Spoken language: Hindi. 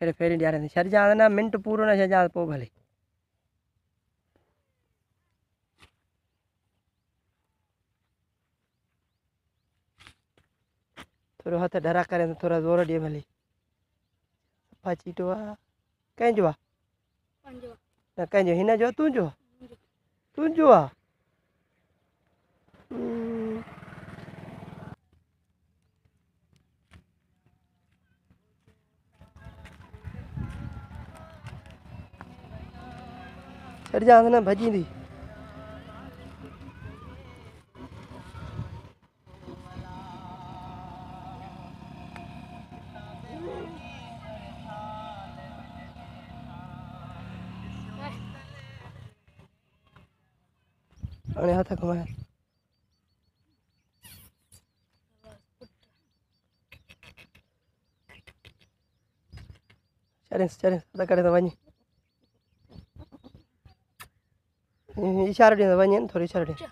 करे फेरी ॾियारे छॾ जा ना मिंट पूरो न छॾा पोइ भले थोरो हथ डरा करे थोड़ा ज़ोर ॾिए भले सफ़ा चीटो आहे कंहिंजो आहे न कंहिंजो हिन जो तुंहिंजो तुंहिंजो आहे छॾ जांसि न भॼींदी हाणे हथ घुमाए छॾेसि छॾेसि हथ करे त वञे इशारो ॾींदो वञे न थोरो इशारो ॾिए